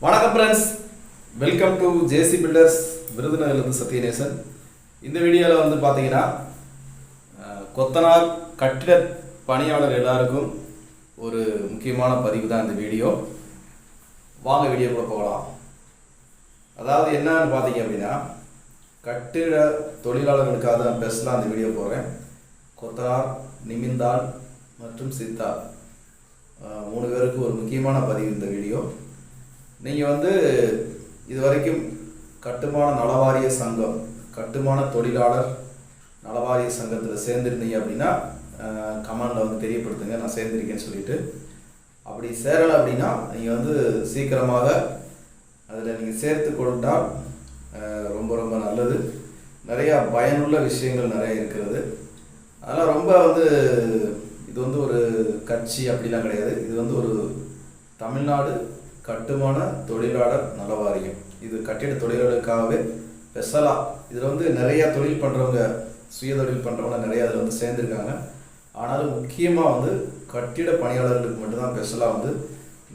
வணக்கம் friends, welcome to JC builders. விருதுநகர்லேருந்து சத்யநேசன். இந்த வீடியோவில் வந்து பார்த்தீங்கன்னா கொத்தனார் கட்டிட பணியாளர் எல்லாருக்கும் ஒரு முக்கியமான பதிவு தான் இந்த வீடியோ. வாங்க வீடியோக்குள்ள போகலாம். அதாவது என்னன்னு பார்த்தீங்க அப்படின்னா, கட்டிட தொழிலாளர்களுக்காக தான் ஸ்பெஷலாக அந்த வீடியோ போடுறேன். கொத்தனார், நிமிந்தாள் மற்றும் சித்தார் 3 பேருக்கு ஒரு முக்கியமான பதிவு இந்த வீடியோ. நீங்கள் வந்து இது வரைக்கும் கட்டுமான நலவாரிய சங்கம், கட்டுமான தொழிலாளர் நலவாரிய சங்கத்தில் சேர்ந்துருந்தீங்க அப்படின்னா கமெண்டில் வந்து தெரியப்படுத்துங்க, நான் சேர்ந்துருக்கேன்னு சொல்லிட்டு. அப்படி சேரலை அப்படின்னா நீங்கள் வந்து சீக்கிரமாக அதில் நீங்கள் சேர்த்து கொண்டால் ரொம்ப ரொம்ப நல்லது. நிறையா பயனுள்ள விஷயங்கள் நிறைய இருக்கிறது. அதெல்லாம் ரொம்ப வந்து இது வந்து ஒரு கட்சி அப்படிலாம் கிடையாது. இது வந்து ஒரு தமிழ்நாடு கட்டுமான தொழிலாளர் நலவாரியம். இது கட்டிட தொழிலாளர்களுக்காகவே ஸ்பெஷலாக. இதில் வந்து நிறையா தொழில் பண்ணுறவங்க, சுய தொழில் பண்ணுறவங்க நிறையா அதில் வந்து சேர்ந்துருக்காங்க. ஆனாலும் முக்கியமாக வந்து கட்டிட பணியாளர்களுக்கு மட்டும்தான் ஸ்பெஷலாக வந்து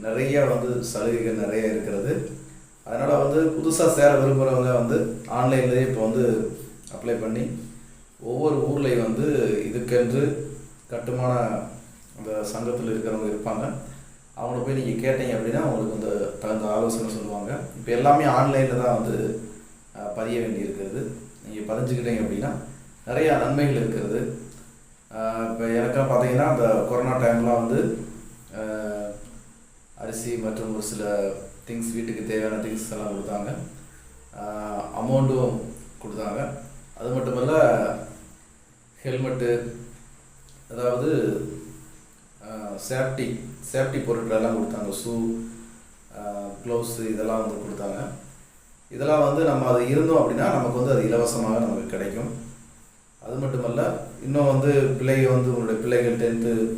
நிறையா வந்து சலுகைகள் நிறைய இருக்கிறது. அதனால் வந்து புதுசாக சேர விரும்புகிறவங்க வந்து ஆன்லைன்லேயே இப்போ வந்து அப்ளை பண்ணி ஒவ்வொரு ஊர்லேயும் வந்து இதுக்கென்று கட்டுமான அந்த சங்கத்தில் இருக்கிறவங்க இருப்பாங்க. அவங்கள போய் நீங்கள் கேட்டீங்க அப்படின்னா அவங்களுக்கு வந்து தகுந்த ஆலோசனை சொல்லுவாங்க. இப்போ எல்லாமே ஆன்லைனில் தான் வந்து பதிய வேண்டி இருக்கிறது. நீங்கள் பதிஞ்சுக்கிட்டீங்க அப்படின்னா நிறையா நன்மைகள் இருக்கிறது. இப்போ எனக்கெல்லாம் பார்த்தீங்கன்னா அந்த கொரோனா டைம்லாம் வந்து அரிசி மற்றும் ஒரு சில திங்ஸ், வீட்டுக்கு தேவையான திங்ஸ் எல்லாம் கொடுத்தாங்க, அமௌண்ட்டும் கொடுத்தாங்க. அது மட்டும் இல்லை, ஹெல்மெட்டு, அதாவது சேஃப்டி பொருட்களெல்லாம் கொடுத்தாங்க. ஷூ, க்ளவுஸு இதெல்லாம் வந்து கொடுத்தாங்க. இதெல்லாம் வந்து நம்ம அது இருந்தோம் அப்படின்னா நமக்கு வந்து அது இலவசமாக நமக்கு கிடைக்கும். அது மட்டுமல்ல, இன்னும் வந்து பிள்ளைகள் வந்து உங்களுடைய பிள்ளைகள்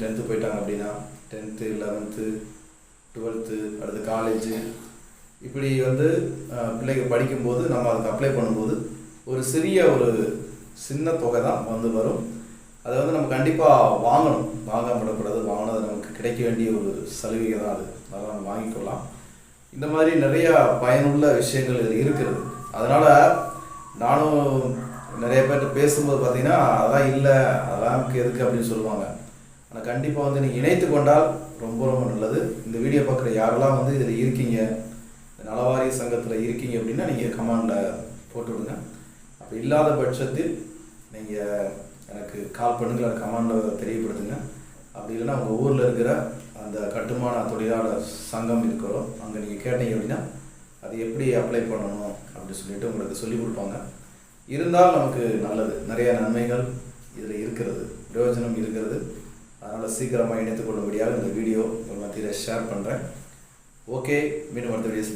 10th போயிட்டாங்க அப்படின்னா 10th, 11th, 12th, அடுத்து காலேஜு, இப்படி வந்து பிள்ளைகள் படிக்கும்போது நம்ம அதுக்கு அப்ளை பண்ணும்போது ஒரு சின்ன தொகை தான் வந்து வரும். அதை வந்து நம்ம கண்டிப்பாக வாங்கணும், வாங்காம விடக்கூடாது. வாங்கினது நமக்கு கிடைக்க வேண்டிய ஒரு சலுகை தான் அது. அதெல்லாம் நம்ம வாங்கிக்கலாம். இந்த மாதிரி நிறையா பயனுள்ள விஷயங்கள் இருக்கிறது. அதனால் நானும் நிறைய பேர்கிட்ட பேசும்போது பார்த்தீங்கன்னா அதெல்லாம் இல்லை, அதெல்லாம் எதுக்கு அப்படின்னு சொல்லுவாங்க. ஆனால் கண்டிப்பாக வந்து நீங்கள் இணைத்து கொண்டால் ரொம்ப ரொம்ப நல்லது. இந்த வீடியோ பார்க்குற யாரெல்லாம் வந்து இதில் இருக்கீங்க, நலவாரிய சங்கத்தில் இருக்கீங்க அப்படின்னா நீங்கள் கமெண்டில் போட்டு விடுங்க. அப்படி இல்லாத பட்சத்தில் நீங்கள் எனக்கு கால் பண்ணுங்கள், அது கமெண்டில் தெரியப்படுத்துங்க. அப்படி இல்லைன்னா உங்கள் ஊரில் இருக்கிற அந்த கட்டுமான தொழிலாளர் சங்கம் இருக்கிறோம், அங்கே நீங்கள் கேட்டீங்க அப்படின்னா அது எப்படி அப்ளை பண்ணணும் அப்படின்னு சொல்லிட்டு உங்களுக்கு சொல்லிக் கொடுப்பாங்க. இருந்தால் நமக்கு நல்லது. நிறைய நன்மைகள் இதில் இருக்கிறது, பிரயோஜனம் இருக்கிறது. அதனால் சீக்கிரமாக இணைத்துக் கொள்ளும்படியாக இந்த வீடியோ உங்கள் மத்தியில் ஷேர் பண்ணுறேன். ஓகே, மீண்டும் அடுத்த வீடியோ